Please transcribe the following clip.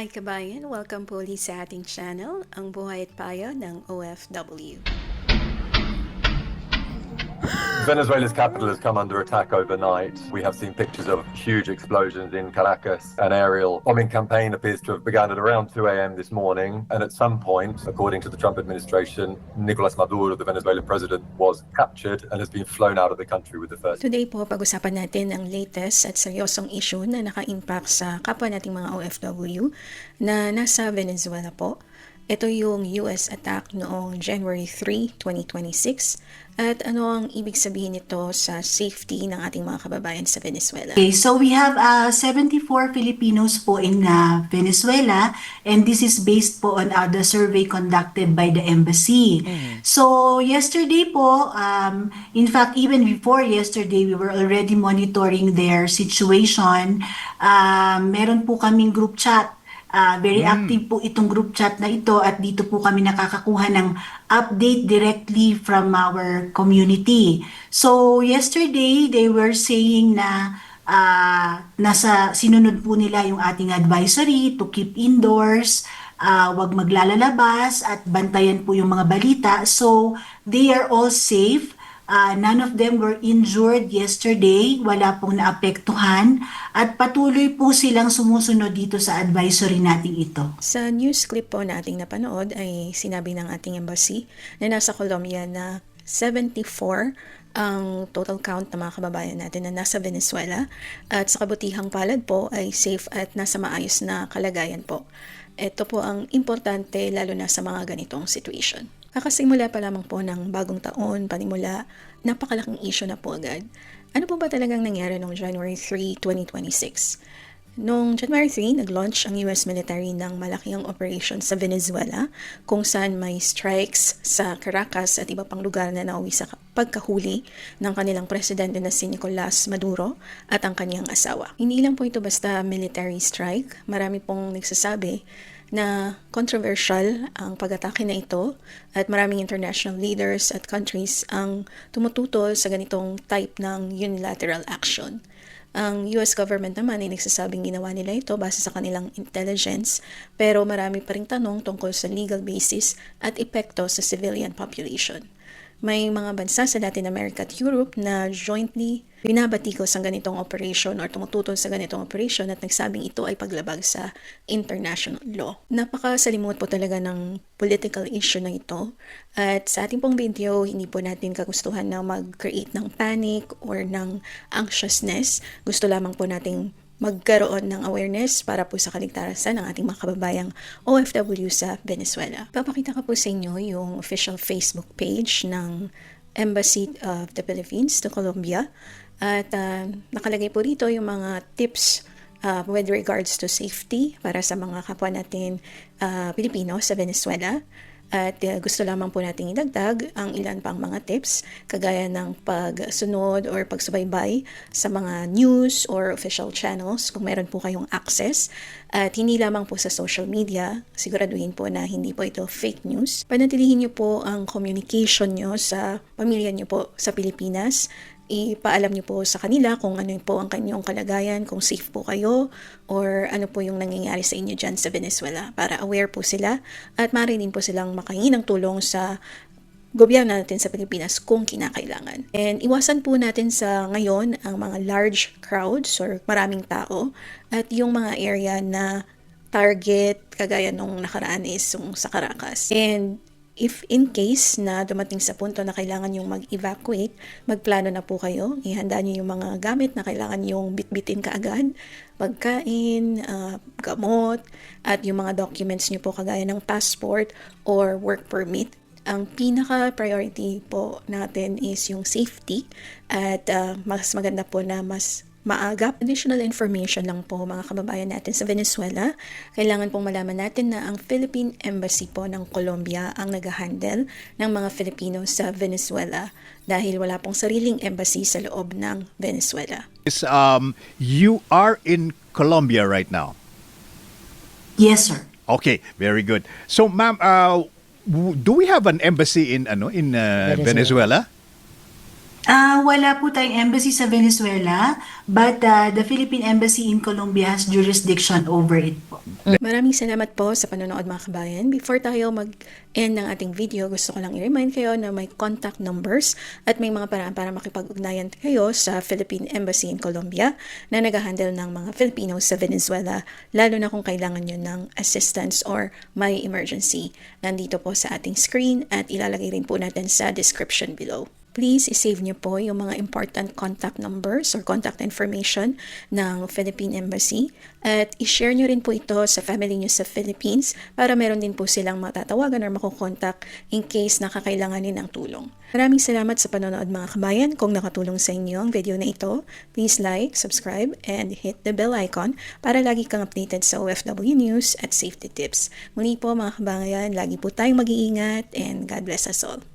Hi kabayan! Welcome po ulit sa ating channel, ang buhay at payo ng OFW. Venezuela's capital has come under attack overnight. We have seen pictures of huge explosions in Caracas. An aerial bombing campaign appears to have begun at around 2 a.m. this morning. And at some point, according to the Trump administration, Nicolas Maduro, the Venezuelan president, was captured and has been flown out of the country with the first. Today po, pag-usapan natin ang latest at seryosong issue na naka-impact sa kapwa nating mga OFW na nasa Venezuela po. Ito yung US attack noong January 3, 2026 at ano ang ibig sabihin nito sa safety ng ating mga kababayan sa Venezuela. Okay, so we have 74 Filipinos po in Venezuela, and this is based po on the survey conducted by the embassy. So yesterday po, in fact even before yesterday, we were already monitoring their situation. Meron po kaming group chat. Very active po itong group chat na ito at dito po kami nakakakuha ng update directly from our community. So yesterday they were saying na sinunod po nila yung ating advisory to keep indoors, wag maglalabas at bantayan po yung mga balita. So they are all safe. None of them were injured yesterday, wala pong naapektuhan at patuloy po silang sumusunod dito sa advisory nating ito. Sa news clip po nating napanood ay sinabi ng ating embassy na nasa Colombia na 74 ang total count ng mga kababayan natin na nasa Venezuela at sa kabutihang palad po ay safe at nasa maayos na kalagayan po. Ito po ang importante lalo na sa mga ganitong situation. Kakasimula pa lamang po ng bagong taon, panimula, napakalaking issue na po agad. Ano po ba talagang nangyari noong January 3, 2026? Noong January 3, nag-launch ang US military ng malaking operation sa Venezuela kung saan may strikes sa Caracas at iba pang lugar na nauwi sa pagkahuli ng kanilang presidente na si Nicolas Maduro at ang kanyang asawa. Hindi lang po ito basta military strike, marami pong nagsasabi na controversial ang pag-atake na ito at maraming international leaders at countries ang tumututol sa ganitong type ng unilateral action. Ang US government naman ay nagsasabing ginawa nila ito base sa kanilang intelligence pero marami pa ring tanong tungkol sa legal basis at epekto sa civilian population. May mga bansa sa Latin America at Europe na jointly binabatikos ang ganitong operation or tumututol sa ganitong operation at nagsabing ito ay paglabag sa international law. Napakasalimot po talaga ng political issue na ito at sa ating pong video, hindi po natin kagustuhan na mag-create ng panic or ng anxiousness. Gusto lamang po nating magkaroon ng awareness para po sa kaligtasan ng ating mga kababayang OFW sa Venezuela. Papakita ko po sa inyo yung official Facebook page ng Embassy of the Philippines to Colombia at nakalagay po dito yung mga tips with regards to safety para sa mga kapwa natin Pilipino sa Venezuela. At gusto lamang po nating idagdag ang ilan pang mga tips kagaya ng pagsunod or pagsubaybay sa mga news or official channels kung meron po kayong access. At hindi lamang po sa social media, siguraduhin po na hindi po ito fake news. Panatilihin niyo po ang communication niyo sa pamilya niyo po sa Pilipinas. Ipaalam niyo po sa kanila kung ano po ang kanyang kalagayan, kung safe po kayo, or ano po yung nangyayari sa inyo dyan sa Venezuela para aware po sila at maaari din po silang makahingi ng tulong sa gobyerno natin sa Pilipinas kung kinakailangan. And iwasan po natin sa ngayon ang mga large crowds or maraming tao at yung mga area na target kagaya nung nakaraan is yung sa Caracas. And if in case na dumating sa punto na kailangan yung mag-evacuate, magplano na po kayo. Ihanda niyo yung mga gamit na kailangan yung bitbitin kaagad, pagkain, gamot, at yung mga documents niyo po kagaya ng passport or work permit. Ang pinaka-priority po natin is yung safety at mas maganda po na mas maagap. Additional information lang po mga kababayan natin sa Venezuela. Kailangan pong malaman natin na ang Philippine Embassy po ng Colombia ang nag-handle ng mga Filipino sa Venezuela dahil wala pong sariling embassy sa loob ng Venezuela. You are in Colombia right now? Yes, sir. Okay, very good. So, ma'am, do we have an embassy in Venezuela? Wala po tayong embassy sa Venezuela, but the Philippine Embassy in Colombia has jurisdiction over it po. Maraming salamat po sa panonood mga kabayan. Before tayo mag-end ng ating video, gusto ko lang i-remind kayo na may contact numbers at may mga paraan para makipag-ugnayan kayo sa Philippine Embassy in Colombia na nag-handle ng mga Filipinos sa Venezuela, lalo na kung kailangan nyo ng assistance or may emergency. Nandito po sa ating screen at ilalagay rin po natin sa description below. Please, isave niyo po yung mga important contact numbers or contact information ng Philippine Embassy at ishare niyo rin po ito sa family niyo sa Philippines para meron din po silang matatawagan or makukontak in case nakakailanganin ng tulong. Maraming salamat sa panonood mga kabayan. Kung nakatulong sa inyo ang video na ito, please like, subscribe, and hit the bell icon para lagi kang updated sa OFW News at safety tips. Muli po mga kabayan, lagi po tayong mag-iingat and God bless us all.